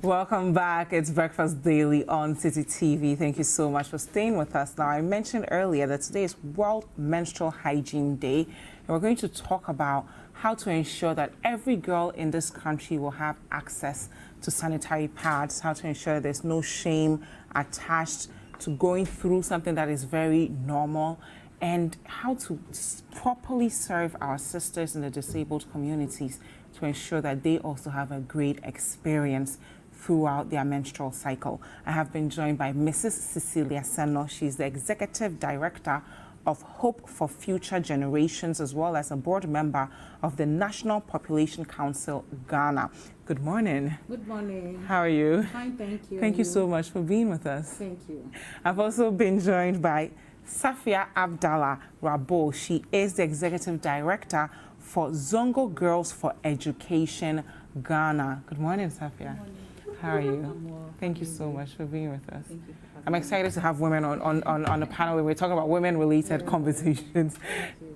Welcome back. It's Breakfast Daily on Citi TV. Thank you so much for staying with us. Now, I mentioned earlier that today is World Menstrual Hygiene Day, and we're going to talk about how to ensure that every girl in this country will have access to sanitary pads, how to ensure there's no shame attached to going through something that is very normal, and how to properly serve our sisters in the disabled communities to ensure that they also have a great experience throughout their menstrual cycle. I have been joined by Mrs. Cecilia Seno. She's the Executive Director of Hope for Future Generations, as well as a board member of the National Population Council, Ghana. Good morning. Good morning. How are you? Fine, thank you. Thank you so much for being with us. Thank you. I've also been joined by Safia Abdallah Rabo. She is the Executive Director for Zongo Girls for Education, Ghana. Good morning, Safia. Good morning. How are you? Thank you so much for being with us. Thank you for having I'm excited to have women on the panel where we're talking about women-related conversations.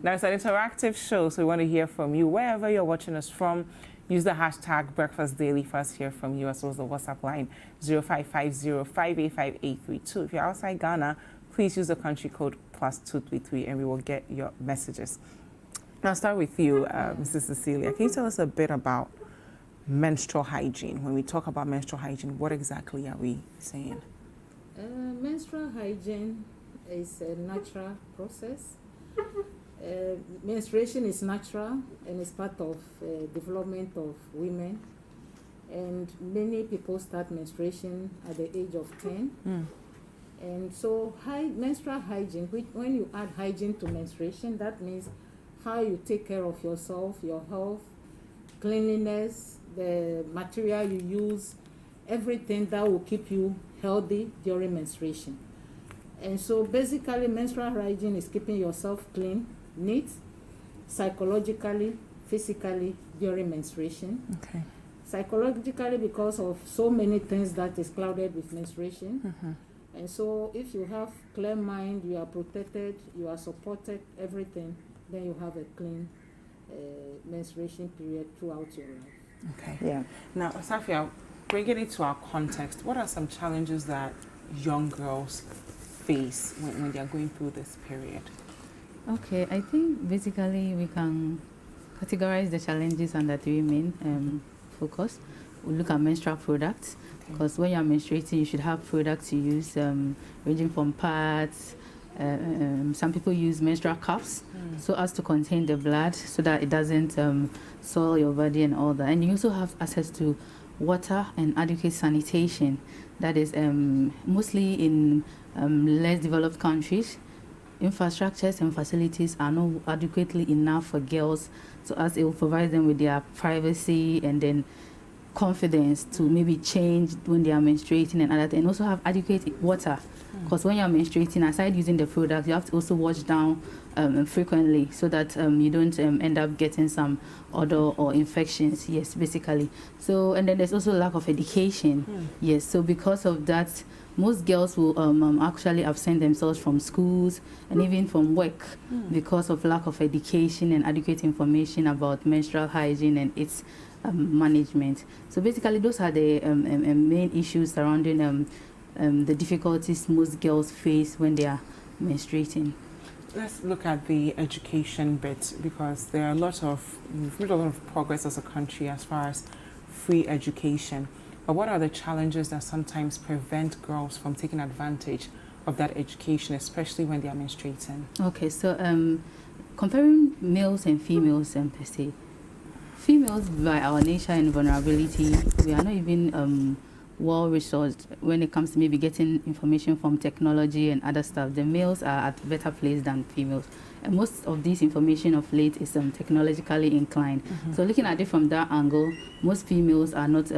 Now, it's an interactive show, so we want to hear from you. Wherever you're watching us from, use the hashtag Breakfast Daily for us to hear from you, as well as the WhatsApp line 0550-585-832. If you're outside Ghana, please use the country code +233 and we will get your messages. Now, I'll start with you, Mrs. Cecilia. Can you tell us a bit about menstrual hygiene? When we talk about menstrual hygiene, what exactly are we saying? Menstrual hygiene is a natural process. Menstruation is natural and is part of development of women. And many people start menstruation at the age of 10. And so menstrual hygiene, when you add hygiene to menstruation, that means how you take care of yourself, your health, cleanliness, the material you use, everything that will keep you healthy during menstruation. And so basically menstrual hygiene is keeping yourself clean, neat, psychologically, physically during menstruation. Okay. Psychologically because of so many things that is clouded with menstruation. And so if you have clear mind, you are protected, you are supported, everything, then you have a clean menstruation period throughout your life. Okay. Yeah. Now, Safia, bringing it to our context, what are some challenges that young girls face when they are going through this period? Okay, I think basically we can categorize the challenges under three main focus. We look at menstrual products, because when you're menstruating, you should have products you use ranging from pads. Some people use menstrual cups so as to contain the blood so that it doesn't soil your body and all that. And you also have access to water and adequate sanitation. That is mostly in less developed countries. Infrastructures and facilities are not adequately enough for girls, so as it will provide them with their privacy and then confidence to maybe change when they are menstruating and other things. And also have adequate water, because when you're menstruating, aside using the product, you have to also wash down frequently so that you don't end up getting some odor or infections. Yes, basically. So, and then there's also lack of education. Yes, so because of that, most girls will actually absent themselves from schools and even from work because of lack of education and adequate information about menstrual hygiene and its management. So basically, those are the main issues surrounding the difficulties most girls face when they are menstruating. Let's look at the education bit, because there are we've made a lot of progress as a country as far as free education. But what are the challenges that sometimes prevent girls from taking advantage of that education, especially when they are menstruating? Okay, so comparing males and females per se, females, by our nature and vulnerability, we are not even well-resourced when it comes to maybe getting information from technology and other stuff. The males are at a better place than females. And most of this information of late is technologically inclined. So looking at it from that angle, most females are not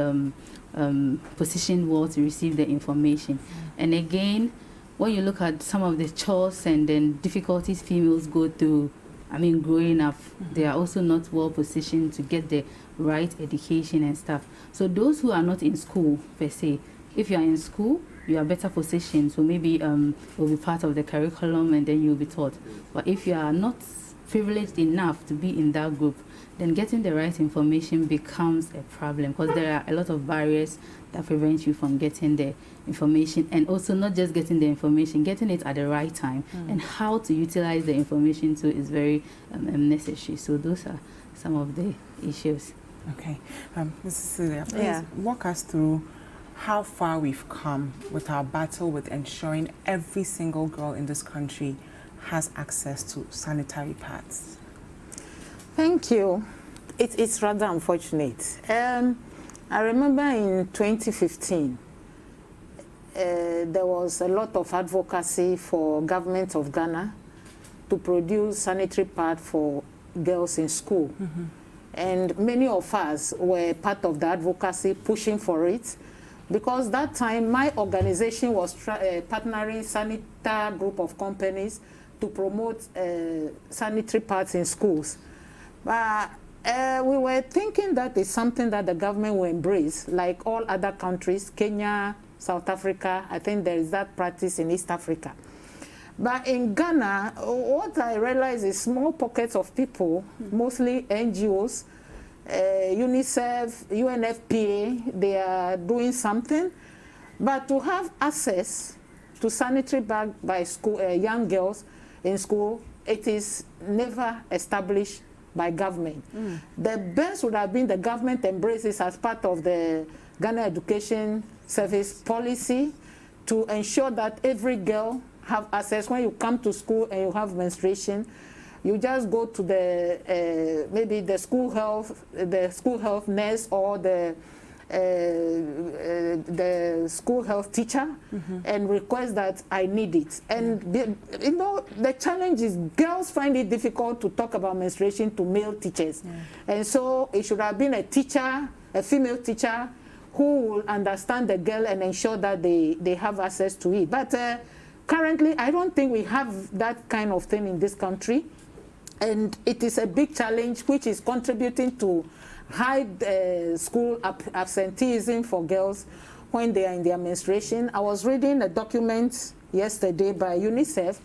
positioned well to receive the information. And again, when you look at some of the chores and then difficulties females go through, growing up, they are also not well positioned to get the right education and stuff. So those who are not in school per se, if you are in school, you are better positioned. So maybe you'll be part of the curriculum and then you'll be taught. But if you are not privileged enough to be in that group, then getting the right information becomes a problem, because there are a lot of barriers that prevent you from getting the information, and also not just getting the information, getting it at the right time, and how to utilize the information too is very necessary. So those are some of the issues. Okay, Mrs. Celia, please walk us through how far we've come with our battle with ensuring every single girl in this country has access to sanitary pads. Thank you. It's rather unfortunate. I remember in 2015, there was a lot of advocacy for government of Ghana to produce sanitary pad for girls in school. And many of us were part of the advocacy pushing for it, because that time my organization was partnering Sanita group of companies to promote sanitary pads in schools. But we were thinking that it's something that the government will embrace, like all other countries, Kenya, South Africa. I think there is that practice in East Africa. But in Ghana, what I realize is small pockets of people, mostly NGOs, UNICEF, UNFPA, they are doing something. But to have access to sanitary bag by school, young girls in school, it is never established by government. The best would have been the government embraces as part of the Ghana Education Service policy to ensure that every girl have access. When you come to school and you have menstruation, you just go to the maybe the school health nurse or the school health teacher and request that I need it. And you know, the challenge is girls find it difficult to talk about menstruation to male teachers. And so it should have been a teacher, a female teacher, who will understand the girl and ensure that they have access to it. But currently, I don't think we have that kind of thing in this country. And it is a big challenge which is contributing to high school absenteeism for girls when they are in their menstruation. I was reading a document yesterday by UNICEF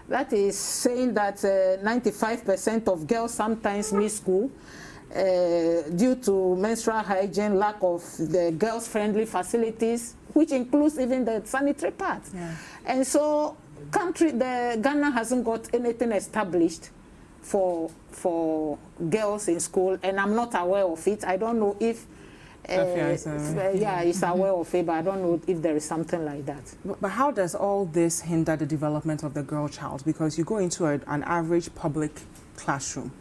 that is saying that 95% of girls sometimes miss school due to menstrual hygiene, lack of the girls-friendly facilities, which includes even the sanitary pads. And so Ghana hasn't got anything established for girls in school, and I'm not aware of it. I don't know if it's aware of it, but I don't know if there is something like that. But how does all this hinder the development of the girl child? Because you go into an average public classroom,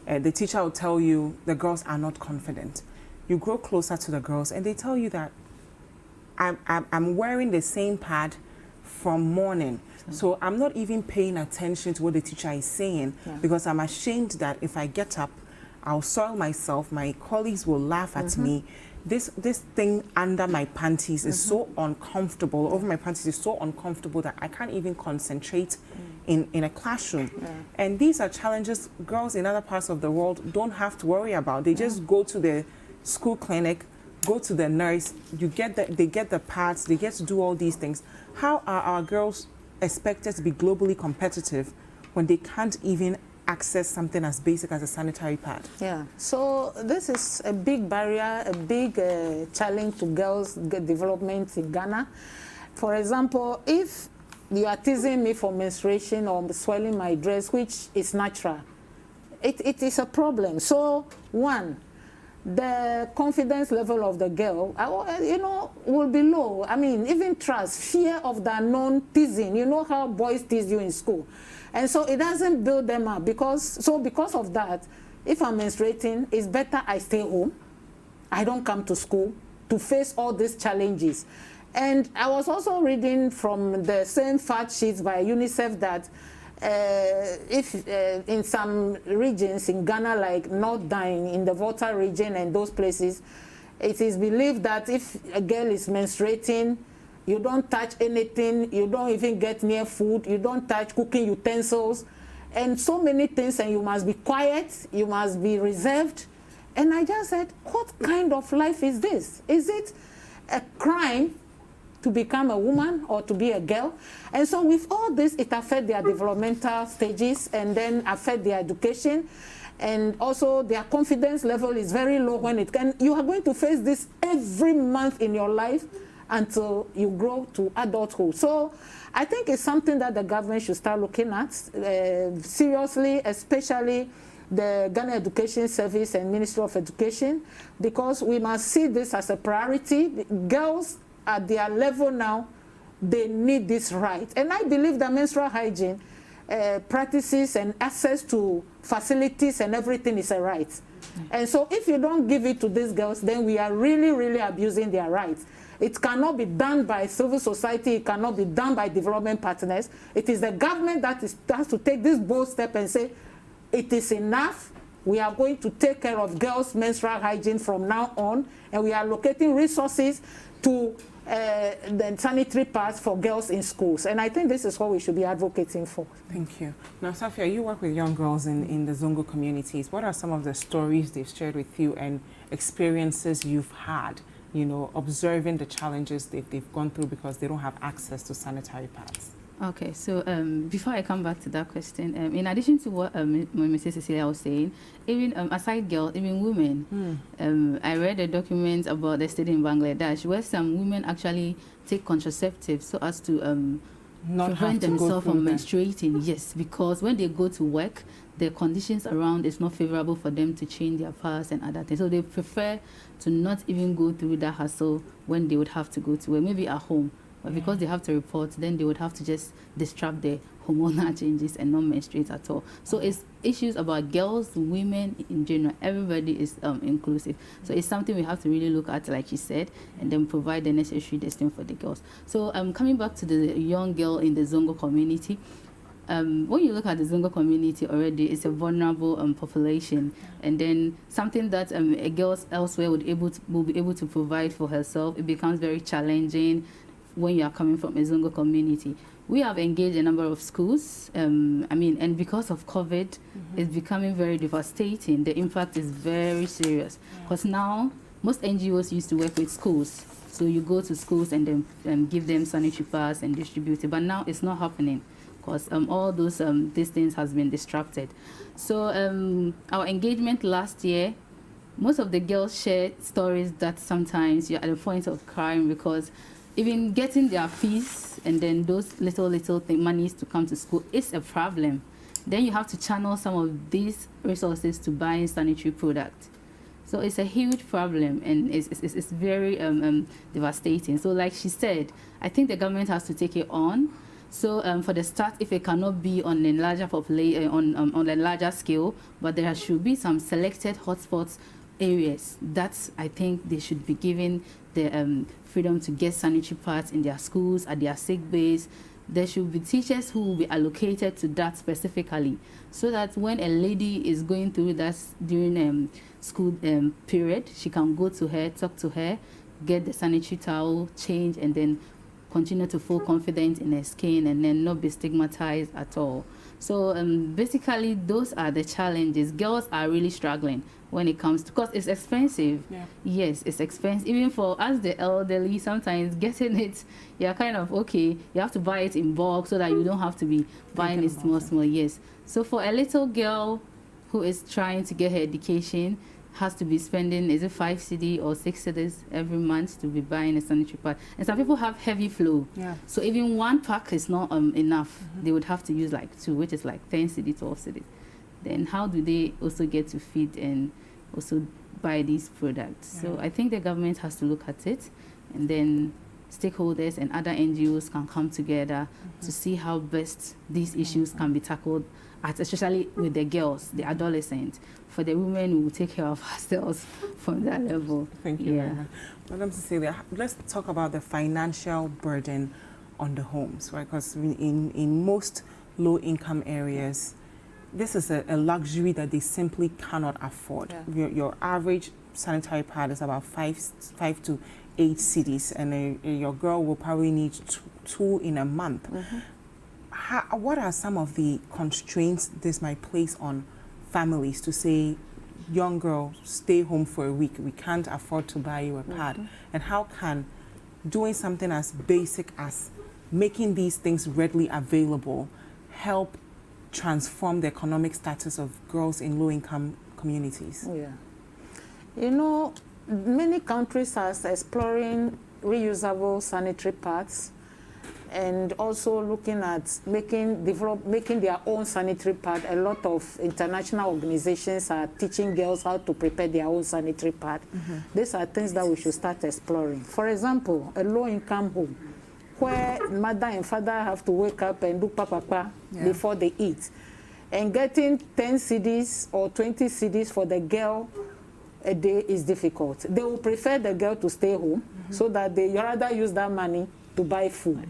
the teacher will tell you the girls are not confident. You grow closer to the girls and they tell you that I'm wearing the same pad from morning. So I'm not even paying attention to what the teacher is saying because I'm ashamed that if I get up, I'll soil myself, my colleagues will laugh at me. This thing under my panties is so uncomfortable, over my panties is so uncomfortable that I can't even concentrate in a classroom. And these are challenges girls in other parts of the world don't have to worry about. They just go to the school clinic, go to the nurse, they get the pads, they get to do all these things. How are our girls expected to be globally competitive when they can't even access something as basic as a sanitary pad? So this is a big barrier, a big challenge to girls' development in Ghana. For example, if you are teasing me for menstruation or swelling my dress, which is natural, it is a problem. So one, the confidence level of the girl, will be low. I mean, even trust, fear of the unknown, teasing. You know how boys tease you in school. And so it doesn't build them up. Because of that, if I'm menstruating, it's better I stay home. I don't come to school to face all these challenges. And I was also reading from the same fact sheets by UNICEF that if in some regions in Ghana, like North Dine, in the Volta region and those places, it is believed that if a girl is menstruating, you don't touch anything, you don't even get near food, you don't touch cooking utensils, and so many things, and you must be quiet, you must be reserved. And I just said, what kind of life is this? Is it a crime to become a woman or to be a girl? And so with all this, it affects their developmental stages and then affect their education. and also their confidence level is very low when it can. You are going to face this every month in your life until you grow to adulthood. So I think it's something that the government should start looking at seriously, especially the Ghana Education Service and Ministry of Education, because we must see this as a priority. Girls at their level now, they need this right. And I believe that menstrual hygiene practices and access to facilities and everything is a right. And so if you don't give it to these girls, then we are really, really abusing their rights. It cannot be done by civil society. It cannot be done by development partners. It is the government that has to take this bold step and say, it is enough. We are going to take care of girls' menstrual hygiene from now on, and we are allocating resources to the sanitary pads for girls in schools. And I think this is what we should be advocating for. Thank you. Now, Safia, you work with young girls in the Zongo communities. What are some of the stories they've shared with you and experiences you've had, you know, observing the challenges they've gone through because they don't have access to sanitary pads? Okay, so before I come back to that question, in addition to what Mrs. Cecilia was saying, even aside girls, even women, I read a document about the study in Bangladesh where some women actually take contraceptives so as to prevent themselves from menstruating. Yes, because when they go to work, the conditions around is not favorable for them to change their pads and other things. So they prefer to not even go through that hassle when they would have to go to work, maybe at home. But because they have to report, then they would have to just disrupt their hormonal changes and not menstruate at all. So it's issues about girls, women in general. Everybody is inclusive. So it's something we have to really look at, like you said, and then provide the necessary destiny for the girls. So coming back to the young girl in the Zongo community, when you look at the Zongo community already, it's a vulnerable population, and then something that a girl elsewhere will be able to provide for herself, it becomes very challenging when you are coming from a Zongo community. We have engaged a number of schools, and because of COVID, it's becoming very devastating. The impact is very serious, because now most NGOs used to work with schools. So you go to schools and then give them sanitary pads and distribute it, but now it's not happening, because all those these things has been disrupted. So our engagement last year, most of the girls shared stories that sometimes you're at the point of crying, because even getting their fees and then those little monies to come to school is a problem. Then you have to channel some of these resources to buying sanitary products. So it's a huge problem, and it's very devastating. So like she said, I think the government has to take it on. So for the start, if it cannot be on a larger population, on a larger scale, but there should be some selected hotspots areas that I think they should be given the freedom to get sanitary pads in their schools, at their sick bays. There should be teachers who will be allocated to that specifically, so that when a lady is going through that during school period, she can go to her, talk to her, get the sanitary towel, change, and then continue to feel confident in her skin and then not be stigmatized at all. So basically, those are the challenges. Girls are really struggling when it comes to, because it's expensive. Yeah. Yes, it's expensive. Even for us, the elderly, sometimes getting it, you're kind of, okay, you have to buy it in bulk so that you don't have to be buying it small. Yes. So for a little girl who is trying to get her education, has to be spending, is it 5 cedi or 6 cedis every month to be buying a sanitary pad. And some people have heavy flow. Yeah. So even one pack is not enough. They would have to use like 2, which is like 10 cedi, 12 cedi. Then how do they also get to feed and also buy these products? Yeah. So I think the government has to look at it, and then stakeholders and other NGOs can come together to see how best these issues can be tackled, especially with the girls, the adolescents. For the women, we will take care of ourselves from that level. Thank you very much. Madam Cecilia, let's talk about the financial burden on the homes, right? Because in most low-income areas, this is a luxury that they simply cannot afford. Yeah. Your average sanitary pad is about 5 to 8 cedis, and your girl will probably need 2 in a month. What are some of the constraints this might place on families to say, young girl, stay home for a week, we can't afford to buy you a pad? And how can doing something as basic as making these things readily available help transform the economic status of girls in low-income communities? Yeah. You know, many countries are exploring reusable sanitary pads and also looking at making their own sanitary pad. A lot of international organizations are teaching girls how to prepare their own sanitary pad. These are things that we should start exploring. For example, a low-income home where mother and father have to wake up and do papa before they eat, and getting 10 cedis or 20 cedis for the girl a day is difficult. They will prefer the girl to stay home so that they rather use that money to buy food.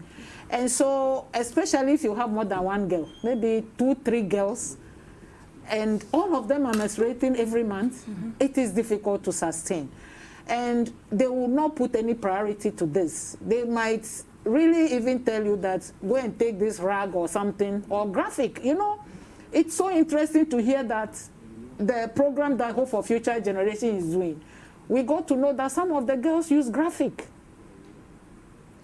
And so, especially if you have more than one girl, maybe 2, 3 girls, and all of them are menstruating every month, it is difficult to sustain. And they will not put any priority to this. They might really even tell you that go and take this rag or something, or graphic, you know. It's so interesting to hear that the program that Hope for Future Generation is doing. We got to know that some of the girls use graphic.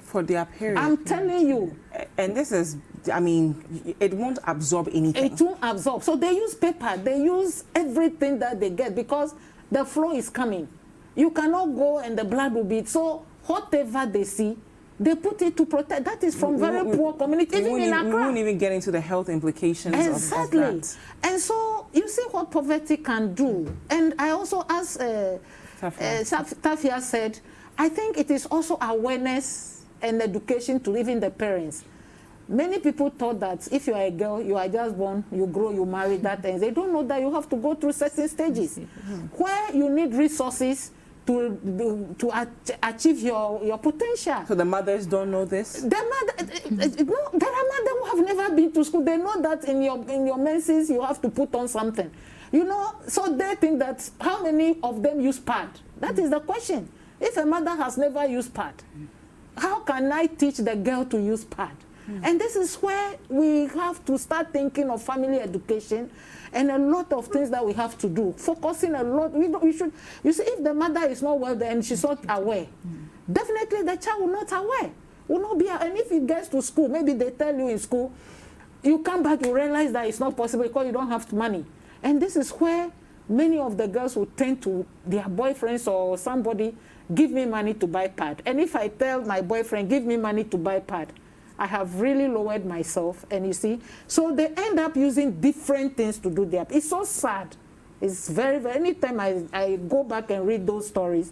For their period. I'm telling you. And this is, I mean, it won't absorb anything. It won't absorb. So they use paper, they use everything that they get because the flow is coming. You cannot go and the blood will be, so whatever they see, they put it to protect. That is from very poor communities, even in Accra. We won't even get into the health implications of that. And so you see what poverty can do. And I also, as Tafia said, I think it is also awareness and education to even the parents. Many people thought that if you are a girl, you are just born, you grow, you marry, that, and they don't know that you have to go through certain stages where you need resources to achieve your potential. So the mothers don't know this? The mother, no, there are mothers who have never been to school. They know that in your menses you have to put on something. You know, so they think that how many of them use pad? That is the question. If a mother has never used pad, how can I teach the girl to use pad? And this is where we have to start thinking of family education and a lot of things that we have to do. Focusing a lot. We should, you see, if the mother is not well and she's not aware, definitely the child will not aware, will not be. And if it gets to school, maybe they tell you in school, you come back, you realize that it's not possible because you don't have money. And this is where many of the girls will turn to their boyfriends or somebody, give me money to buy pad. And if I tell my boyfriend, give me money to buy pad, I have really lowered myself. And you see, so they end up using different things to do their. It's so sad. It's very, very, anytime I go back and read those stories,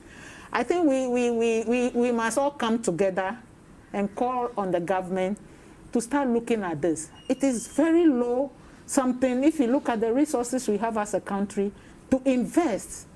I think we must all come together and call on the government to start looking at this. It is very low something, if you look at the resources we have as a country, to invest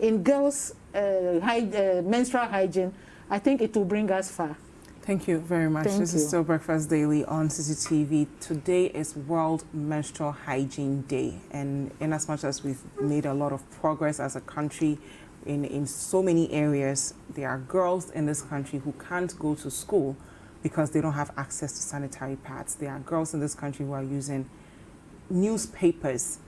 in girls' menstrual hygiene, I think it will bring us far. Thank you very much. This is still Breakfast Daily on Citi TV. Today is World Menstrual Hygiene Day. And in as much as we've made a lot of progress as a country in so many areas, there are girls in this country who can't go to school because they don't have access to sanitary pads. There are girls in this country who are using newspapers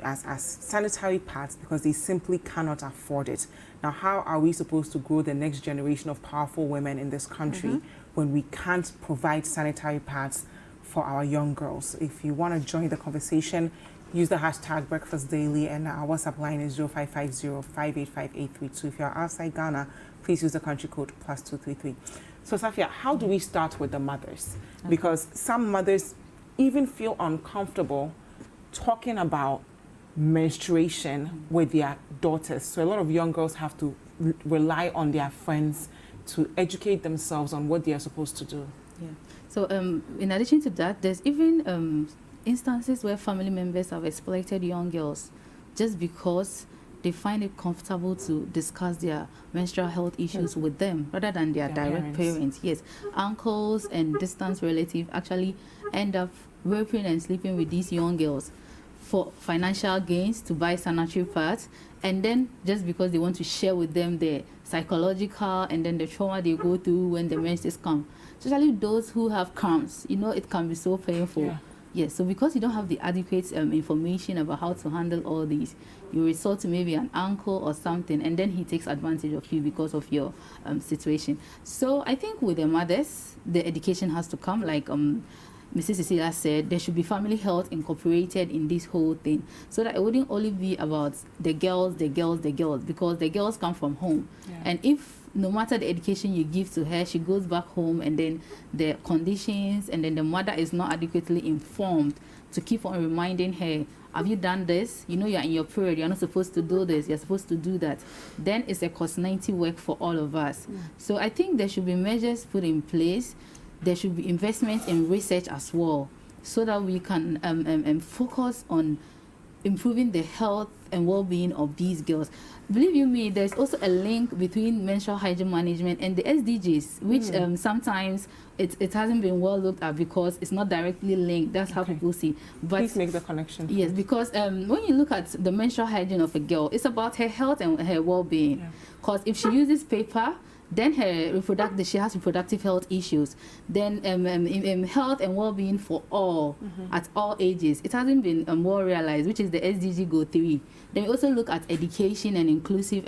as sanitary pads because they simply cannot afford it. Now, how are we supposed to grow the next generation of powerful women in this country when we can't provide sanitary pads for our young girls? If you want to join the conversation, use the hashtag Breakfast Daily, and our WhatsApp line is 0550-585-832. If you're outside Ghana, please use the country code +233. So, Safia, how do we start with the mothers? Because some mothers even feel uncomfortable talking about menstruation with their daughters. So a lot of young girls have to rely on their friends to educate themselves on what they are supposed to do. Yeah. So in addition to that, there's even instances where family members have exploited young girls just because they find it comfortable to discuss their menstrual health issues with them rather than their direct parents. Yes, uncles and distant relatives actually end up raping and sleeping with these young girls for financial gains, to buy sanitary pads, and then just because they want to share with them the psychological and then the trauma they go through when the menses come. Especially those who have cramps, you know, it can be so painful. Yeah. Yes, so because you don't have the adequate information about how to handle all these, you resort to maybe an uncle or something, and then he takes advantage of you because of your situation. So I think with the mothers, the education has to come, like Mrs. Cecilia said, there should be family health incorporated in this whole thing, so that it wouldn't only be about the girls, because the girls come from home. Yeah. And if no matter the education you give to her, she goes back home and then the conditions, and then the mother is not adequately informed to keep on reminding her, have you done this? You know, you're in your period, you're not supposed to do this, you're supposed to do that. Then it's a cost-90 work for all of us. So I think there should be measures put in place. There should be investments in research as well, so that we can focus on improving the health and well-being of these girls. Believe you me, there's also a link between menstrual hygiene management and the SDGs, which sometimes it hasn't been well looked at because it's not directly linked. That's how people see. But please make the connection. Yes, because when you look at the menstrual hygiene of a girl, it's about her health and her well-being. Because if she uses paper, then she has reproductive health issues. Then health and well-being for all, at all ages. It hasn't been well realized, which is the SDG Goal 3. Then we also look at education and inclusive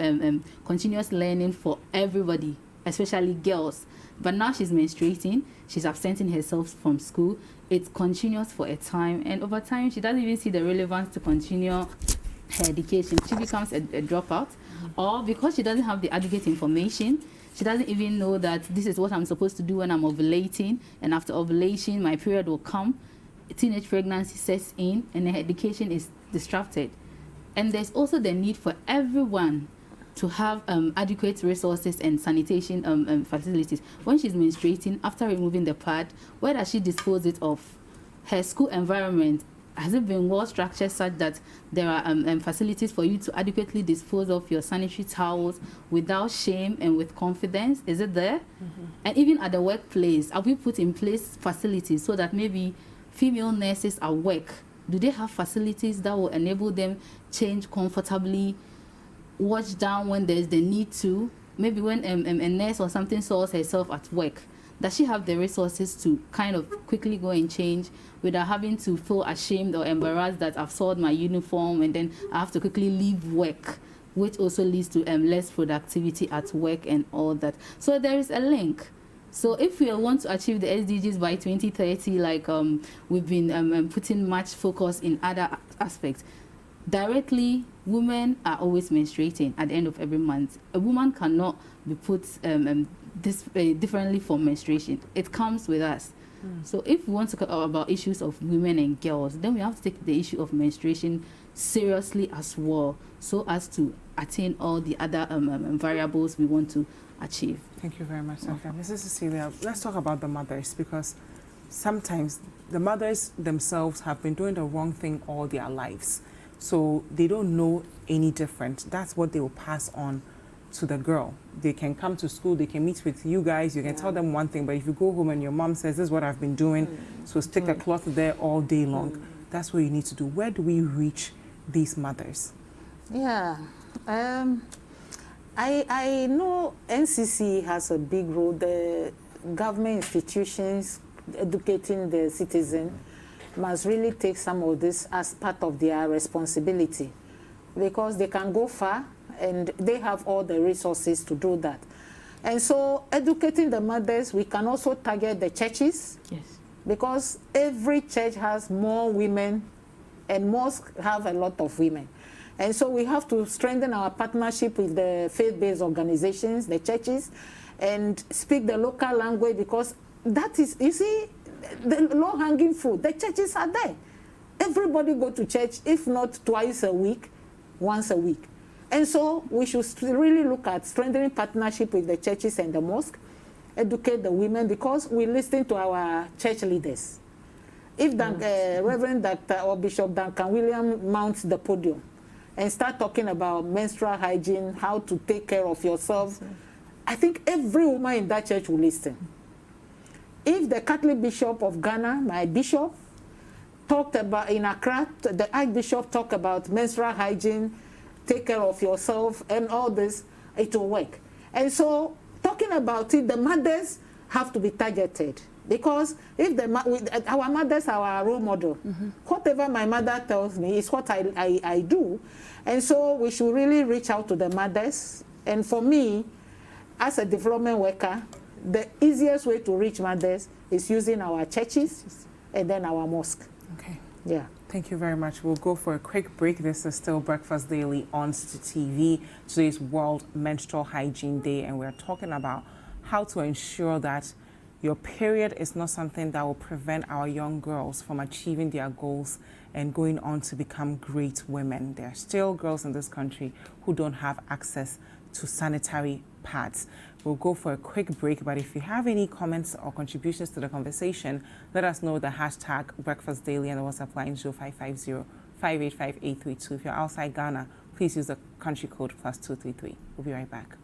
continuous learning for everybody, especially girls. But now she's menstruating, she's absenting herself from school. It's continuous for a time, and over time she doesn't even see the relevance to continue her education. She becomes a dropout, or because she doesn't have the adequate information, she doesn't even know that this is what I'm supposed to do when I'm ovulating, and after ovulation, my period will come. Teenage pregnancy sets in, and her education is disrupted. And there's also the need for everyone to have adequate resources and sanitation facilities. When she's menstruating, after removing the pad, where does she dispose it of? Her school environment, has it been well structured such that there are facilities for you to adequately dispose of your sanitary towels without shame and with confidence? Is it there? And even at the workplace, have we put in place facilities so that maybe female nurses at work, do they have facilities that will enable them change comfortably, watch down when there's the need to? Maybe when a nurse or something saws herself at work, does she have the resources to kind of quickly go and change without having to feel ashamed or embarrassed that I've soiled my uniform and then I have to quickly leave work, which also leads to less productivity at work and all that. So there is a link. So if we want to achieve the SDGs by 2030, like we've been putting much focus in other aspects, directly, women are always menstruating at the end of every month. A woman cannot be put differently from menstruation. It comes with us. So if we want to talk about issues of women and girls, then we have to take the issue of menstruation seriously as well, so as to attain all the other variables we want to achieve. Thank you very much, Safia. Mrs. Cecilia, let's talk about the mothers, because sometimes the mothers themselves have been doing the wrong thing all their lives. So they don't know any different. That's what they will pass on to the girl. They can come to school, they can meet with you guys, you can tell them one thing, but if you go home and your mom says, this is what I've been doing, so stick a cloth there all day long, that's what you need to do. Where do we reach these mothers? Yeah, I know NCC has a big role. The government institutions educating the citizen must really take some of this as part of their responsibility, because they can go far and they have all the resources to do that. And so educating the mothers, we can also target the churches. Yes. Because every church has more women and mosques have a lot of women. And so we have to strengthen our partnership with the faith-based organizations, the churches, and speak the local language, because that is, you see, the low-hanging fruit. The churches are there. Everybody go to church, if not twice a week, once a week. And so we should really look at strengthening partnership with the churches and the mosque, educate the women, because we listen to our church leaders. If Reverend Dr. or Bishop Duncan William mounts the podium and start talking about menstrual hygiene, how to take care of yourself, I think every woman in that church will listen. If the Catholic Bishop of Ghana, my bishop, talked about in Accra, the Archbishop talked about menstrual hygiene, take care of yourself and all this, it will work. And so talking about it, the mothers have to be targeted, because if our mothers are our role model, whatever my mother tells me is what I do. And so we should really reach out to the mothers. And for me, as a development worker, the easiest way to reach mothers is using our churches, and then our mosque. Okay. Yeah. Thank you very much. We'll go for a quick break. This is still Breakfast Daily on Citi TV. Today is World Menstrual Hygiene Day, and we're talking about how to ensure that your period is not something that will prevent our young girls from achieving their goals and going on to become great women. There are still girls in this country who don't have access to sanitary pads. We'll go for a quick break, but if you have any comments or contributions to the conversation, let us know the hashtag Breakfast Daily and the WhatsApp line 0550-585-832. If you're outside Ghana, please use the country code +233. We'll be right back.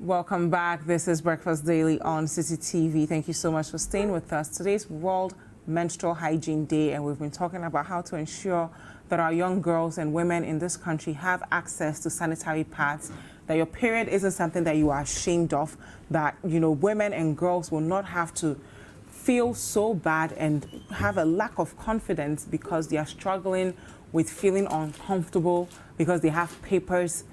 Welcome back. This is Breakfast Daily on Citi TV. Thank you so much for staying with us. Today's World Menstrual Hygiene Day, and we've been talking about how to ensure that our young girls and women in this country have access to sanitary pads, that your period isn't something that you are ashamed of, that, you know, women and girls will not have to feel so bad and have a lack of confidence because they are struggling with feeling uncomfortable because they have papers,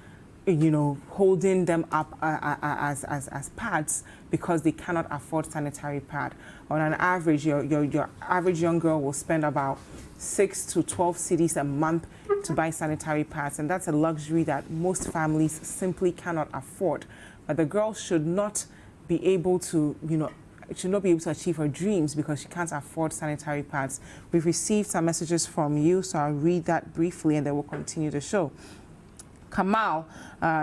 you know, holding them up as pads because they cannot afford sanitary pad. On an average, your average young girl will spend about 6 to 12 cedis a month to buy sanitary pads, and that's a luxury that most families simply cannot afford. But the girl should not be able to, you know, should not be able to achieve her dreams because she can't afford sanitary pads. We've received some messages from you, so I'll read that briefly and then we'll continue the show. Kamal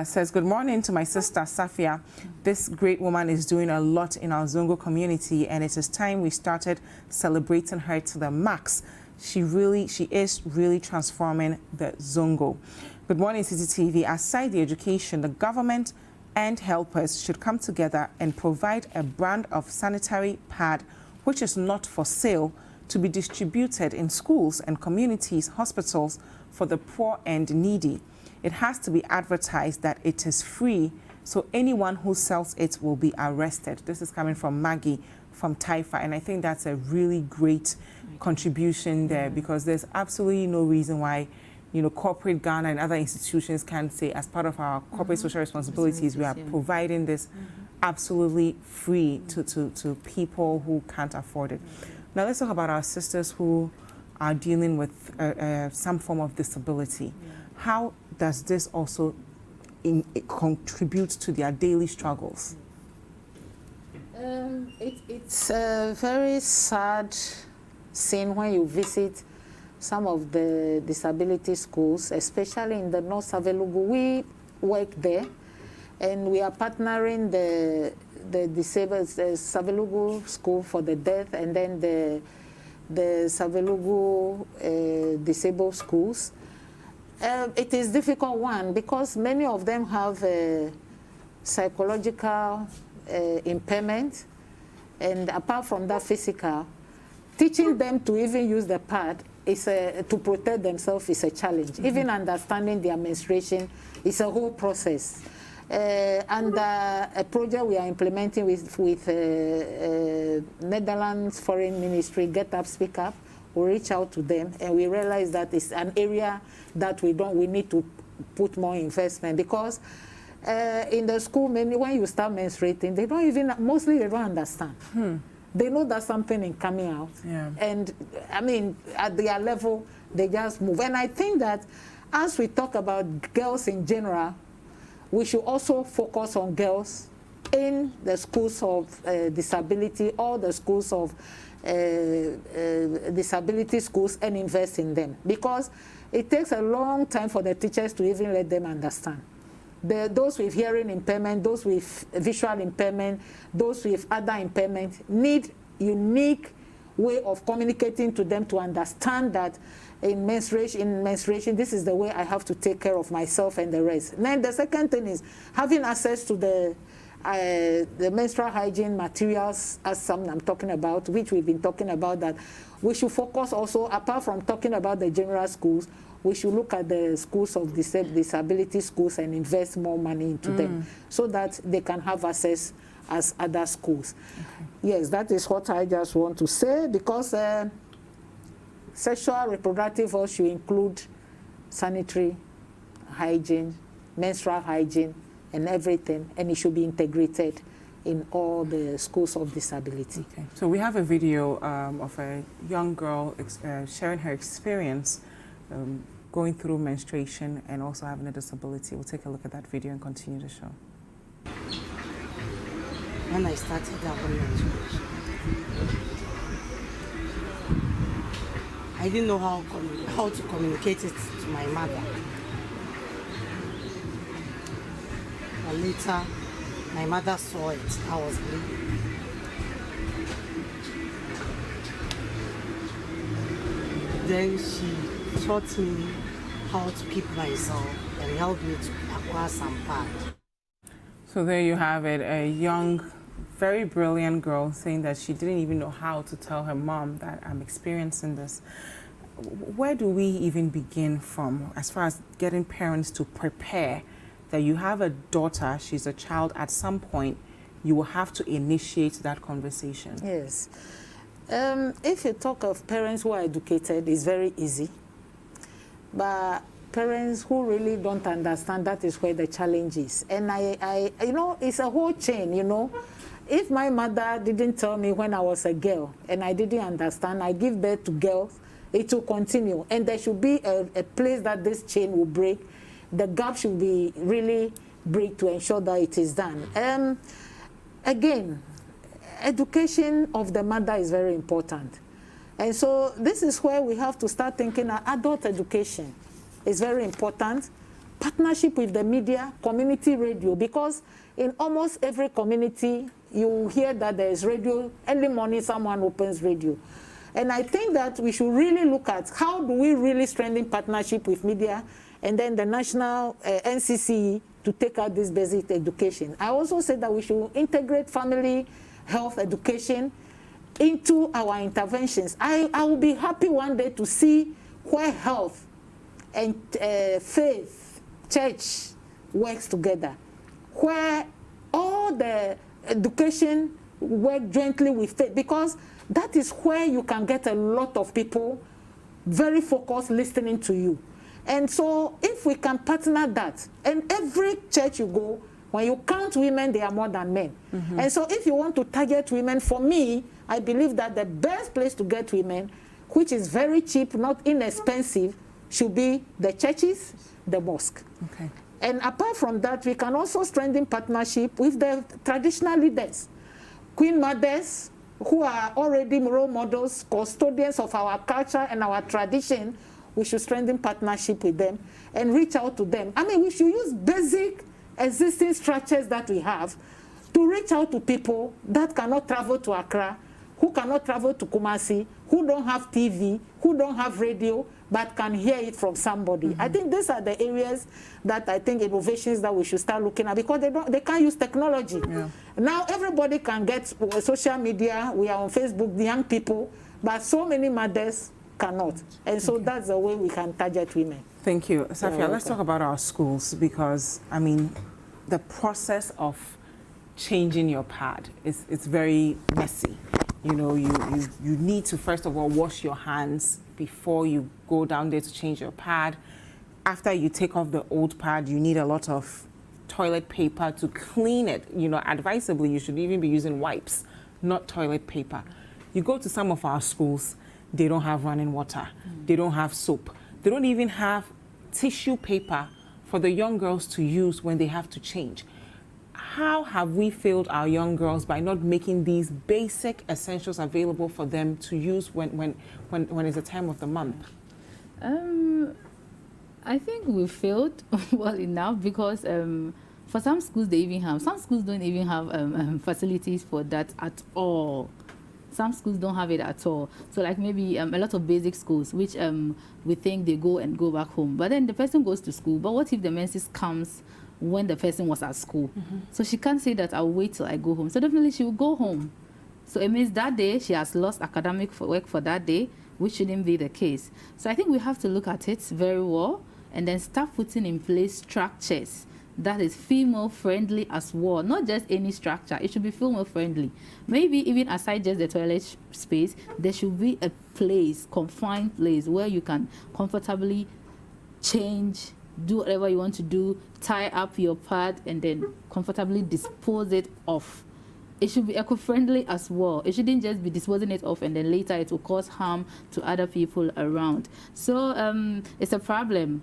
says, good morning to my sister Safia. This great woman is doing a lot in our Zongo community, and it is time we started celebrating her to the max. She is really transforming the Zongo. Good morning, Citi TV. Aside the education, the government and helpers should come together and provide a brand of sanitary pad which is not for sale to be distributed in schools and communities, hospitals for the poor and needy. It has to be advertised that it is free, so anyone who sells it will be arrested. This is coming from Maggie from Taifa, and I think that's a really great contribution there because there's absolutely no reason why, you know, corporate Ghana and other institutions can say as part of our corporate social responsibilities, we are providing this absolutely free to people who can't afford it. Now let's talk about our sisters who are dealing with some form of disability. How does this also contribute to their daily struggles? It's a very sad scene when you visit some of the disability schools, especially in the North Avelugu. We work there, and we are partnering the disabled Savelugu School for the Deaf, and then the Savelugu disabled schools. It is a difficult one because many of them have psychological impairment, and apart from that physical, teaching them to even use the pad to protect themselves is a challenge. Even understanding their menstruation is a whole process. And a project we are implementing with Netherlands Foreign Ministry, Get Up, Speak Up, we reach out to them, and we realize that it's an area that we need to put more investment because in the school, when you start menstruating, mostly they don't understand. They know that something is coming out. Yeah. And I mean, at their level, they just move. And I think that as we talk about girls in general, we should also focus on girls in the schools of disability or the schools of disability schools and invest in them because it takes a long time for the teachers to even let them understand. Those with hearing impairment, those with visual impairment, those with other impairment need unique way of communicating to them to understand that in menstruation, this is the way I have to take care of myself and the rest. And then the second thing is having access to the menstrual hygiene materials, as some I'm talking about, which we've been talking about, that we should focus also, apart from talking about the general schools, we should look at the schools of disability schools and invest more money into them so that they can have access as other schools. Yes, that is what I just want to say, because sexual reproductive health should include sanitary hygiene, menstrual hygiene, and everything, and it should be integrated in all the schools of disability. Okay. So we have a video of a young girl sharing her experience going through menstruation and also having a disability. We'll take a look at that video and continue the show. When I started having menstruation, I didn't know how to communicate it to my mother. But later, my mother saw it. I was bleeding. Then she taught me how to keep myself and helped me to acquire some pad. So there you have it, a young, very brilliant girl saying that she didn't even know how to tell her mom that I'm experiencing this. Where do we even begin from as far as getting parents to prepare that you have a daughter, she's a child, at some point you will have to initiate that conversation? Yes. If you talk of parents who are educated, it's very easy. But parents who really don't understand, that is where the challenge is. And I you know, it's a whole chain, you know. If my mother didn't tell me when I was a girl and I didn't understand, I give birth to girls, it will continue. And there should be a place that this chain will break. The gap should be really break to ensure that it is done. Again, education of the mother is very important. And so this is where we have to start thinking adult education is very important. Partnership with the media, community radio, because in almost every community, you hear that there is radio. Early morning, someone opens radio. And I think that we should really look at how do we really strengthen partnership with media and then the national NCC to take out this basic education. I also said that we should integrate family health education into our interventions. I will be happy one day to see where health and faith, church works together, where all the education work jointly with faith, because that is where you can get a lot of people very focused listening to you. And so if we can partner that, and every church you go, when you count women, they are more than men. And so if you want to target women, for me, I believe that the best place to get women, which is very cheap, not inexpensive, should be the churches, the mosque. Okay. And apart from that, we can also strengthen partnership with the traditional leaders, queen mothers, who are already role models, custodians of our culture and our tradition. We should strengthen partnership with them and reach out to them. I mean, we should use basic existing structures that we have to reach out to people that cannot travel to Accra, who cannot travel to Kumasi, who don't have TV, who don't have radio, but can hear it from somebody. I think these are the areas that I think innovations that we should start looking at, because they can't use technology. Yeah. Now everybody can get social media. We are on Facebook, the young people, but so many mothers cannot. And so that's the way we can target women. Thank you. Safia, let's talk about our schools, because, I mean, the process of changing your pad it's very messy. You know, you need to, first of all, wash your hands before you go down there to change your pad. After you take off the old pad, you need a lot of toilet paper to clean it. You know, advisably, you should even be using wipes, not toilet paper. You go to some of our schools, they don't have running water. They don't have soap. They don't even have tissue paper for the young girls to use when they have to change. How have we failed our young girls by not making these basic essentials available for them to use when it's a time of the month? I think we failed well enough, because for some schools some schools don't even have facilities for that at all. Some schools don't have it at all. So like maybe a lot of basic schools, which we think they go and go back home. But then the person goes to school. But what if the menses comes when the person was at school? So she can't say that I'll wait till I go home. So definitely she will go home. So it means that day she has lost academic work for that day. which shouldn't be the case. So I think we have to look at it very well and then start putting in place structures that is female friendly as well, not just any structure. It should be female friendly. Maybe even aside just the toilet space, there should be a place, confined place, where you can comfortably change, do whatever you want to do, tie up your pad and then comfortably dispose it off. It should be eco-friendly as well. It shouldn't just be disposing it off and then later it will cause harm to other people around. So it's a problem.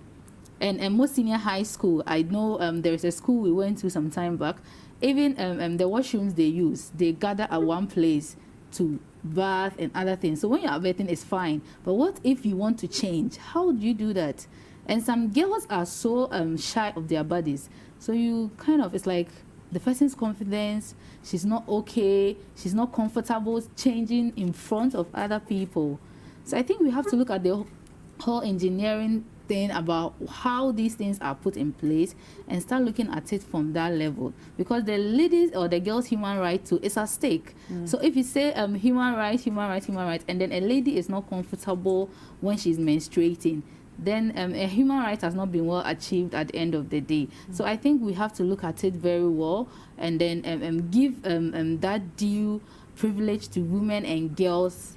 And most senior high school, I know there is a school we went to some time back, even the washrooms they use, they gather at one place to bath and other things. So when you're bathing, it's fine. But what if you want to change? How do you do that? And some girls are so shy of their bodies. So you kind of, it's like the person's confidence, she's not okay, she's not comfortable changing in front of other people. So I think we have to look at the whole engineering thing about how these things are put in place and start looking at it from that level, because the ladies or the girls' human right too is at stake. So if you say human rights, and then a lady is not comfortable when she's menstruating, then a human right has not been well achieved at the end of the day. So I think we have to look at it very well and then give that due privilege to women and girls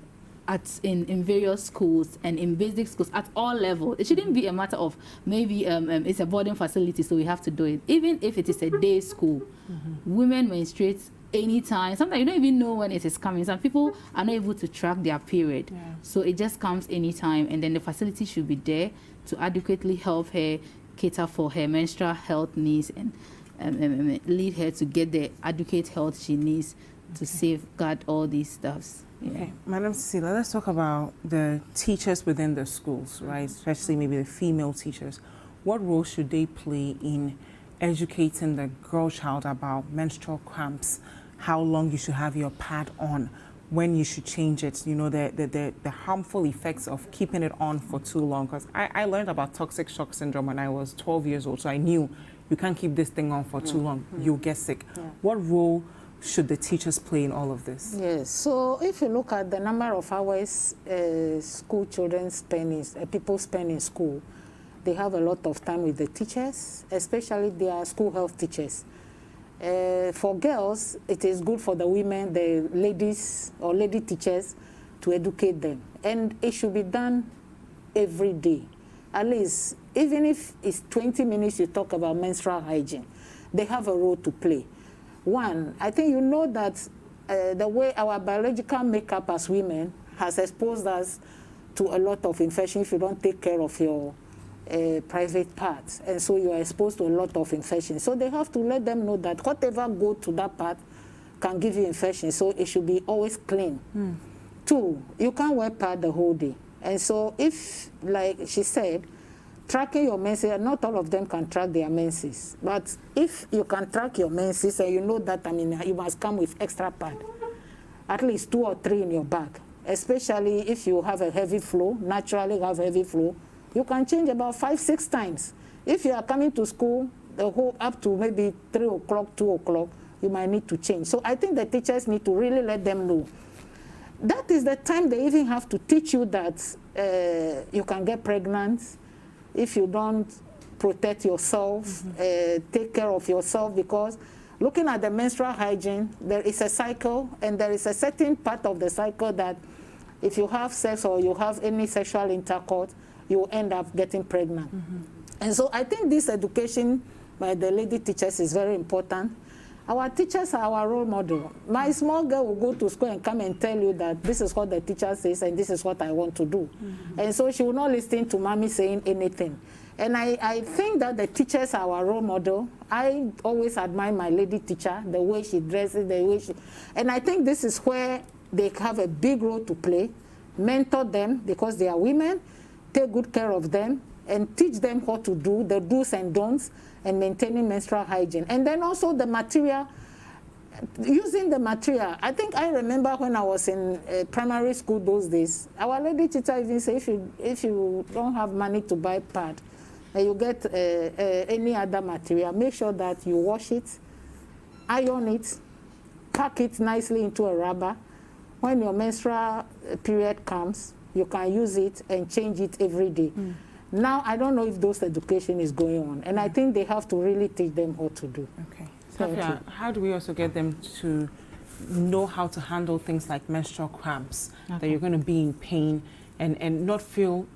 in various schools and in basic schools at all levels. It shouldn't be a matter of maybe it's a boarding facility, so we have to do it. Even if it is a day school, women menstruate anytime. Sometimes you don't even know when it is coming. Some people are not able to track their period. So it just comes anytime, and then the facility should be there to adequately help her cater for her menstrual health needs and lead her to get the adequate health she needs to safeguard all these stuffs. Okay, Madam Cecilia, let's talk about the teachers within the schools, right? Especially maybe the female teachers. What role should they play in educating the girl child about menstrual cramps, how long you should have your pad on, when you should change it, you know, the harmful effects of keeping it on for too long? Because I learned about toxic shock syndrome when I was 12 years old, so I knew you can't keep this thing on for too long. You'll get sick. What role should the teachers play in all of this? Yes, so if you look at the number of hours school children spend, people spend in school, they have a lot of time with the teachers, especially their school health teachers. For girls, it is good for the women, the ladies or lady teachers, to educate them. And it should be done every day. At least, even if it's 20 minutes you talk about menstrual hygiene, they have a role to play. One, I think you know that the way our biological makeup as women has exposed us to a lot of infection if you don't take care of your private parts. And so you are exposed to a lot of infection. So they have to let them know that whatever go to that part can give you infection. So it should be always clean. Two, you can't wear pad the whole day. And so if, like she said, tracking your menses, not all of them can track their menses. But if you can track your menses and you know that, I mean, you must come with extra pad, at least 2 or 3 in your bag. Especially if you have a heavy flow, naturally have heavy flow, you can change about 5, 6 times. If you are coming to school the whole up to maybe 3 o'clock, 2 o'clock, you might need to change. So I think the teachers need to really let them know. That is the time they even have to teach you that you can get pregnant if you don't protect yourself, take care of yourself, because looking at the menstrual hygiene, there is a cycle, and there is a certain part of the cycle that if you have sex or you have any sexual intercourse, you will end up getting pregnant. And so I think this education by the lady teachers is very important. Our teachers are our role model. My small girl will go to school and come and tell you that this is what the teacher says and this is what I want to do. And so she will not listen to mommy saying anything. And I think that the teachers are our role model. I always admire my lady teacher, the way she dresses, the way she... And I think this is where they have a big role to play. Mentor them because they are women, take good care of them, and teach them what to do, the do's and don'ts, and maintaining menstrual hygiene. And then also the material, using the material. I think I remember when I was in primary school those days, our lady teacher even said, if you don't have money to buy pad, and you get any other material, make sure that you wash it, iron it, pack it nicely into a rubber. When your menstrual period comes, you can use it and change it every day. Now, I don't know if those education is going on, and I think they have to really teach them what to do. Okay. Safia, how do we also get them to know how to handle things like menstrual cramps, that you're going to be in pain and not feel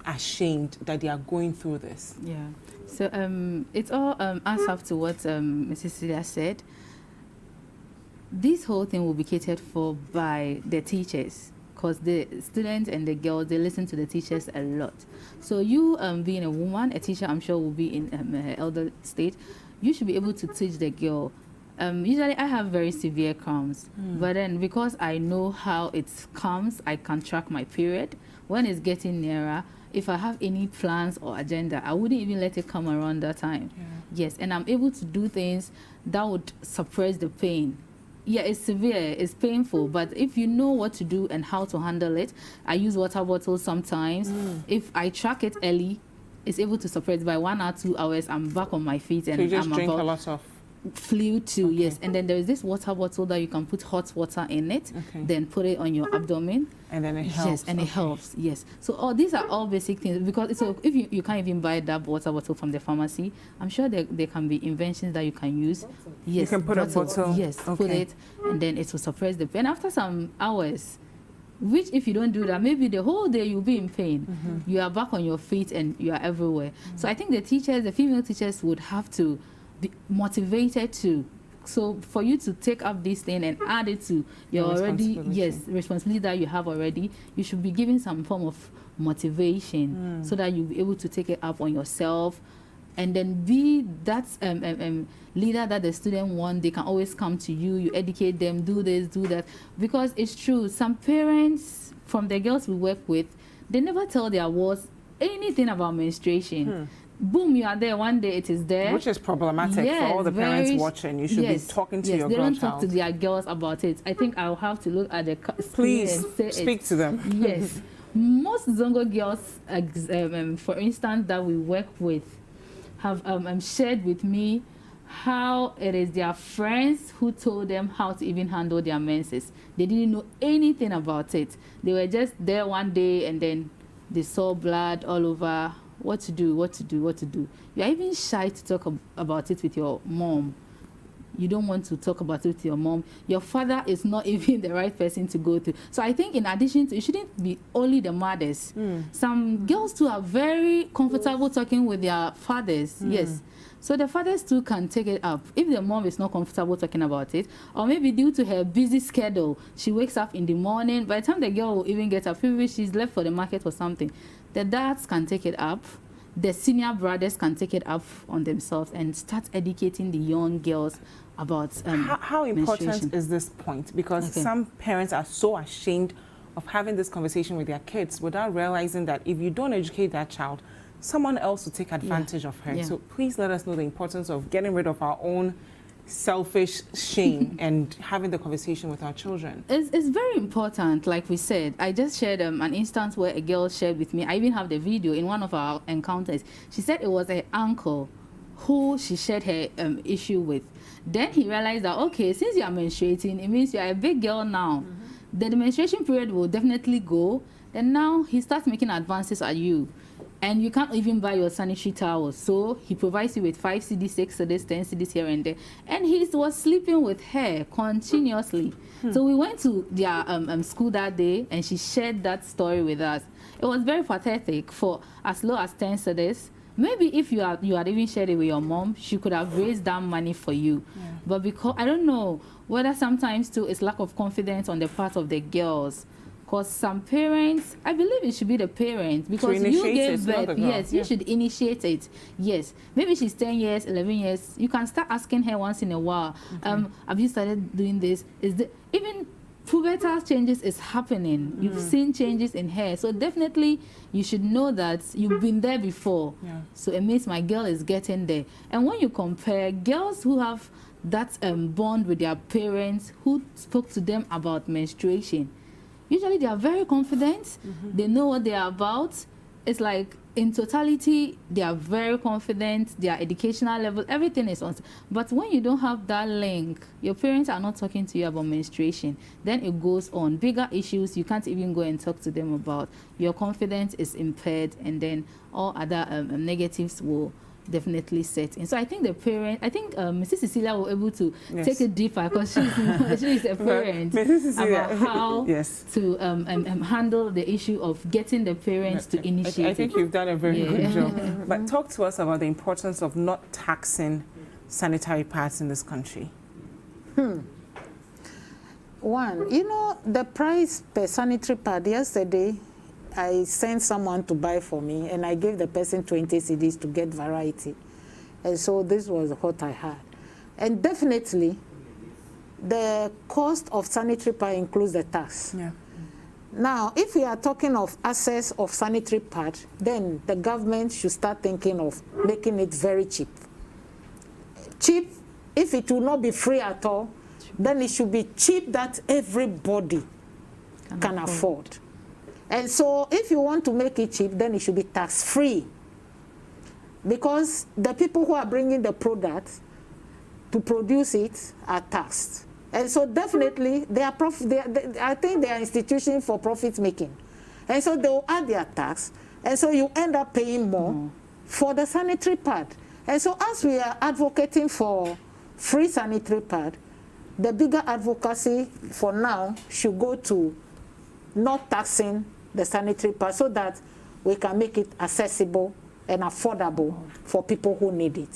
ashamed that they are going through this? Yeah. So it's all adds up to what Mrs. Celia said. This whole thing will be catered for by the teachers, because the students and the girls, they listen to the teachers a lot. So you being a woman, a teacher, I'm sure will be in her elder state, you should be able to teach the girl. Usually I have very severe cramps, but then because I know how it comes, I can track my period. When it's getting nearer, if I have any plans or agenda, I wouldn't even let it come around that time. Yes, and I'm able to do things that would suppress the pain. Yeah, it's severe, it's painful, but if you know what to do and how to handle it, I use water bottles sometimes. If I track it early, it's able to suppress. By 1 or 2 hours, I'm back on my feet, and so you just I'm drink about a lot of fluid too. Yes, and then there is this water bottle that you can put hot water in it, then put it on your abdomen, and then it helps. Yes, and it helps. Yes, so all these are all basic things, because it's, so if you can't even buy that water bottle from the pharmacy, I'm sure there can be inventions that you can use. Yes, you can put a bottle. Yes, put it, and then it will suppress the pain after some hours. Which, if you don't do that, maybe the whole day you'll be in pain. You are back on your feet and you are everywhere. So I think the teachers, the female teachers, would have to be motivated to. So for you to take up this thing and add it to your already responsibility that you have already, you should be given some form of motivation so that you'll be able to take it up on yourself, and then be that leader that the student want. They can always come to you, you educate them, do this, do that. Because it's true, some parents from the girls we work with, they never tell their wards anything about menstruation. Boom, you are there one day, it is there. Which is problematic for all the parents watching. You should be talking to your girl child. They don't talk to their girls about it. I think I'll have to look at the screen and say speak to them. Yes. Most Zongo girls, for instance, that we work with, have shared with me how it is their friends who told them how to even handle their menses. They didn't know anything about it. They were just there one day and then they saw blood all over. What to do, what to do, what to do. You're even shy to talk about it with your mom. You don't want to talk about it with your mom. Your father is not even the right person to go to. So I think in addition to, it shouldn't be only the mothers. Some girls too are very comfortable talking with their fathers. Yes. So the fathers too can take it up. If the mom is not comfortable talking about it, or maybe due to her busy schedule, she wakes up in the morning, by the time the girl will even get up, maybe she's left for the market or something, the dads can take it up. The senior brothers can take it up on themselves and start educating the young girls about how important is this point? Because some parents are so ashamed of having this conversation with their kids without realizing that if you don't educate that child, someone else will take advantage of her. So please let us know the importance of getting rid of our own selfish shame and having the conversation with our children. It's very important. Like we said, I just shared an instance where a girl shared with me. I even have the video in one of our encounters. She said it was her uncle who she shared her issue with. Then he realized that, okay, since you are menstruating, it means you are a big girl now. The menstruation period will definitely go. Then now he starts making advances at you. And you can't even buy your sanitary towels. So he provides you with 5 cedis, 6 cedis, 10 cedis here and there. And he was sleeping with her continuously. So we went to their school that day, and she shared that story with us. It was very pathetic. For as low as 10 cedis, maybe if you had even shared it with your mom, she could have raised that money for you. But because, I don't know, whether sometimes too it's lack of confidence on the part of the girls. Because some parents, I believe it should be the parents, because you gave birth. Yes, you should initiate it. Yes, maybe she's 10 years, 11 years. You can start asking her once in a while. Have you started doing this? Even pubertal changes is happening. You've seen changes in her, so definitely you should know that you've been there before. So it means my girl is getting there. And when you compare girls who have that bond with their parents, who spoke to them about menstruation, usually they are very confident. They know what they are about. It's like in totality, they are very confident, their educational level, everything is on. But when you don't have that link, your parents are not talking to you about menstruation, then it goes on. Bigger issues, you can't even go and talk to them about. Your confidence is impaired, and then all other negatives will definitely set in. So I think Mrs. Cecilia will be able to take it deeper, because she's a parent, about how to handle the issue of getting the parents to initiate. I think you've done a very good job. But talk to us about the importance of not taxing sanitary pads in this country. One, you know, the price per sanitary pad yesterday, I sent someone to buy for me, and I gave the person 20 cedis to get variety. And so this was what I had. And definitely, the cost of sanitary pad includes the tax. Yeah. Now, if we are talking of access of sanitary pad, then the government should start thinking of making it very cheap. Cheap, if it will not be free at all, then it should be cheap that everybody can afford. And so if you want to make it cheap, then it should be tax-free. Because the people who are bringing the product to produce it are taxed. And so definitely, I think they are institutions for profit making. And so they will add their tax. And so you end up paying more for the sanitary pad. And so as we are advocating for free sanitary pad, the bigger advocacy for now should go to not taxing the sanitary pad, so that we can make it accessible and affordable for people who need it.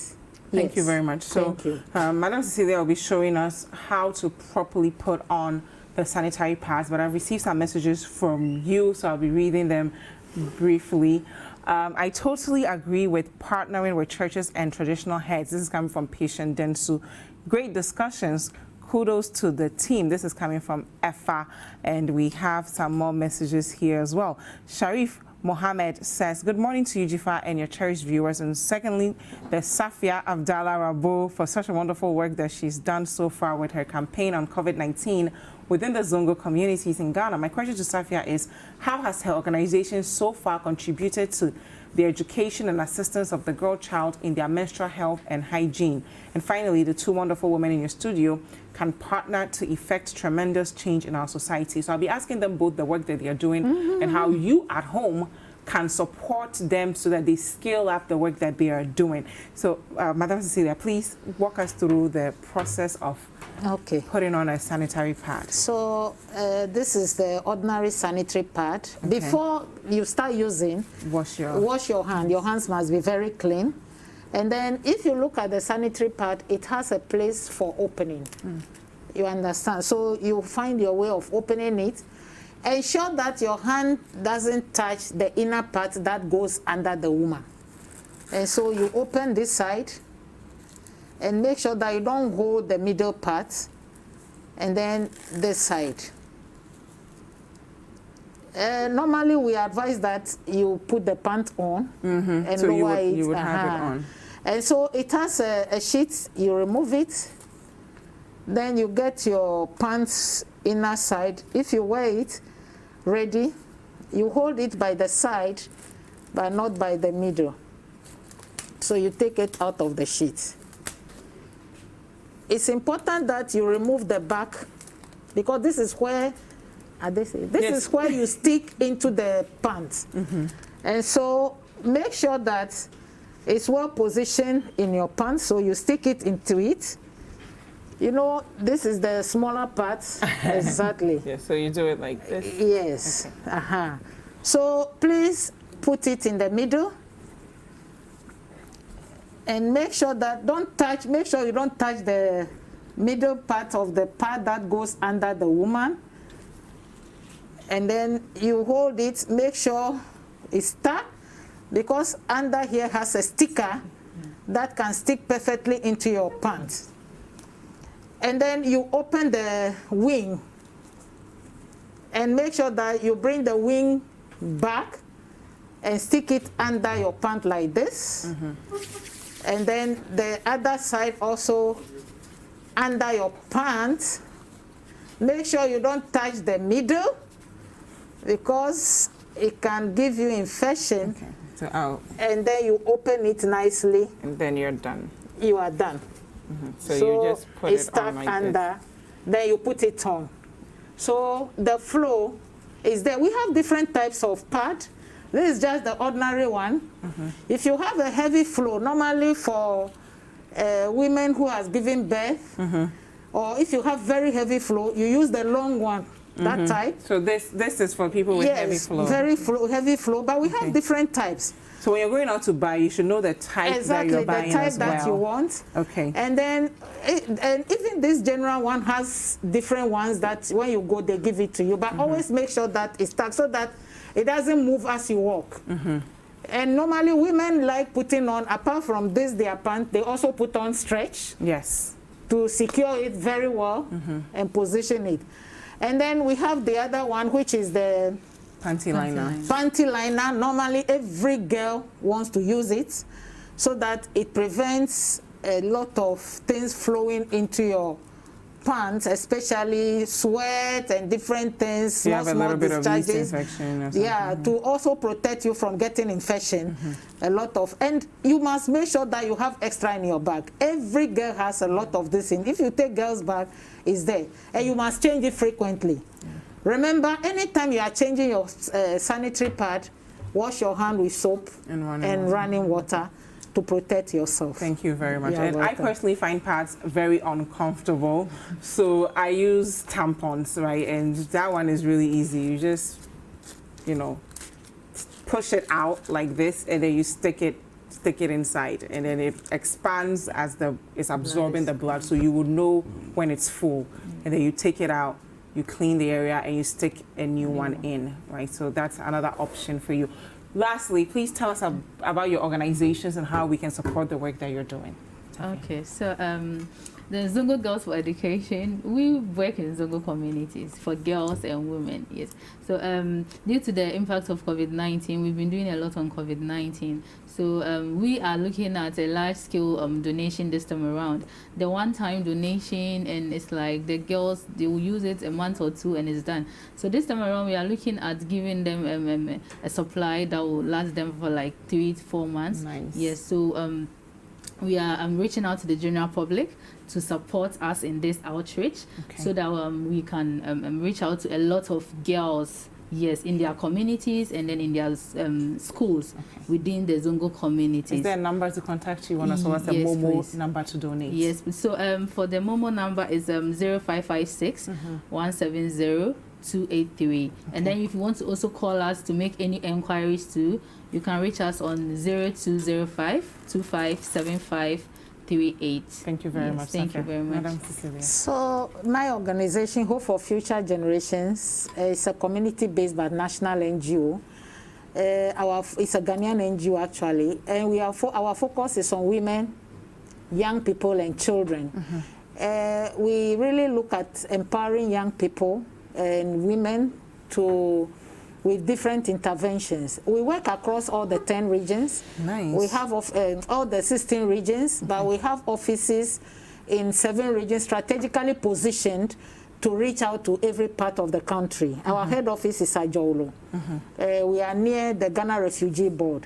Thank you very much. So, Madam Cecilia will be showing us how to properly put on the sanitary pads, but I've received some messages from you, so I'll be reading them briefly. I totally agree with partnering with churches and traditional heads. This is coming from Patient Densu. Great discussions. Kudos to the team. This is coming from EFA, and we have some more messages here as well. Sharif Mohammed says, good morning to you, Jifa, and your cherished viewers. And secondly, the Safia Abdallah Rabo for such a wonderful work that she's done so far with her campaign on COVID-19 within the Zongo communities in Ghana. My question to Safia is, how has her organization so far contributed to the education and assistance of the girl child in their menstrual health and hygiene? And finally, the two wonderful women in your studio can partner to effect tremendous change in our society. So I'll be asking them both the work that they are doing and how you at home can support them so that they scale up the work that they are doing. So, Madam Cecilia, please walk us through the process of putting on a sanitary pad. So this is the ordinary sanitary pad. Before you start using, wash your hand. Your hands must be very clean. And then if you look at the sanitary pad, it has a place for opening. You understand? So you find your way of opening it. Ensure that your hand doesn't touch the inner part that goes under the woman. And so you open this side and make sure that you don't hold the middle part, and then this side. Normally we advise that you put the pant on and so lower it. You would have it on. And so it has a sheet, you remove it, then you get your pants inner side. If you wear it ready, you hold it by the side, but not by the middle. So you take it out of the sheet. It's important that you remove the back, because this is where, this is where you stick into the pants. And so make sure that it's well positioned in your pants, so you stick it into it. You know, this is the smaller part. Exactly. Yeah, so you do it like this? Yes. So please put it in the middle. And make sure that make sure you don't touch the middle part of the pad that goes under the woman. And then you hold it, make sure it's stuck, because under here has a sticker that can stick perfectly into your pants. And then you open the wing and make sure that you bring the wing back and stick it under your pant like this. And then the other side also under your pants. Make sure you don't touch the middle, because it can give you infection So out. and then you open it nicely. And then you're done. You are done. So you just put it stuck on like under, then you put it on. So the flow is there. We have different types of pad. This is just the ordinary one. If you have a heavy flow, normally for women who has given birth, or if you have very heavy flow, you use the long one, that type. So this is for people with heavy flow. Heavy flow, but we have different types. So when you're going out to buy, you should know the type that you're buying the type as well. that you want. Okay. And then, and even this general one has different ones that when you go, they give it to you. But always make sure that it's stuck so that it doesn't move as you walk. And normally women like putting on, apart from this, their pants, they also put on stretch. Yes. To secure it very well and position it. And then we have the other one, which is the Panty liner. panty liner. Normally every girl wants to use it so that it prevents a lot of things flowing into your pants, especially sweat and different things. You have a little bit of yeast infection or something. Yeah, to also protect you from getting infection. A lot of, and you must make sure that you have extra in your bag. Every girl has a lot of this in. If you take girl's bag, it's there. And you must change it frequently. Remember, anytime you are changing your sanitary pad, wash your hand with soap and running water to protect yourself. Thank you very much. You're And I welcome. personally find pads very uncomfortable, so I use tampons, right? And that one is really easy. You just, you know, push it out like this, and then you stick it inside, and then it expands as it's absorbing the blood, so you would know when it's full, and then you take it out. You clean the area and you stick a new one in, right? So that's another option for you. Lastly, please tell us about your organizations and how we can support the work that you're doing. Okay, so the Zongo Girls for Education, we work in Zongo communities for girls and women, yes. So due to the impact of COVID-19, we've been doing a lot on COVID-19. So we are looking at a large-scale donation this time around. The one-time donation, and it's like the girls, they will use it a month or two and it's done. So this time around, we are looking at giving them a supply that will last them for like 3 to 4 months. Nice. Yes, so we are reaching out to the general public to support us in this outreach, so that we can reach out to a lot of girls, yes, in their communities and then in their schools within the Zongo communities. Is there a number to contact you on as well as a Yes, Momo please. number to donate? Yes, so for the Momo number is 0556 170 283. And then if you want to also call us to make any enquiries too, you can reach us on 0205 2575 38. Thank you very much. Thank you very much. Madam Cecilia. So my organization, Hope for Future Generations, is a community-based but national NGO. It's a Ghanaian NGO actually, and our focus is on women, young people, and children. We really look at empowering young people and women with different interventions. We work across all the 10 regions. Nice. We have all the 16 regions, but we have offices in 7 regions strategically positioned to reach out to every part of the country. Our head office is Ajolo. We are near the Ghana Refugee Board.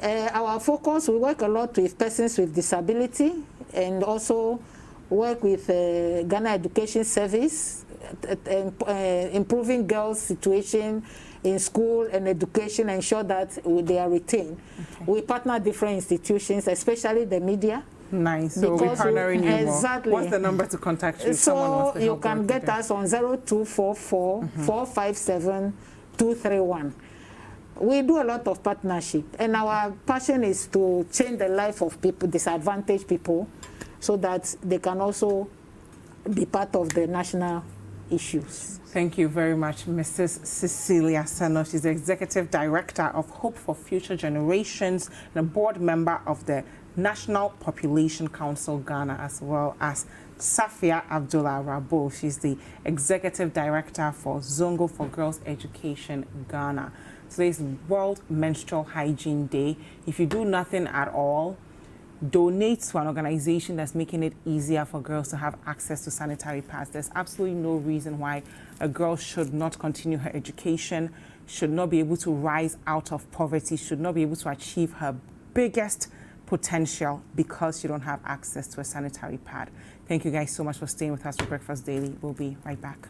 Our focus, we work a lot with persons with disability and also work with Ghana Education Service, improving girls' situation in school and education, ensure that they are retained. We partner different institutions, especially the media. Nice. So we're partnering you more. Exactly. What's the number to contact you if someone wants to So you help can work get with us on 0244 457 231. We do a lot of partnership, and our passion is to change the life of people, disadvantaged people, so that they can also be part of the national issues. Thank you very much, Mrs. Cecilia Sano. She's the Executive Director of Hope for Future Generations and a board member of the National Population Council Ghana, as well as Safia Abdullah Rabo. She's the Executive Director for Zongo for Girls Education Ghana. Today's World Menstrual Hygiene Day. If you do nothing at all, donate to an organization that's making it easier for girls to have access to sanitary pads. There's absolutely no reason why a girl should not continue her education, should not be able to rise out of poverty, should not be able to achieve her biggest potential because you don't have access to a sanitary pad. Thank you guys so much for staying with us for Breakfast Daily. We'll be right back.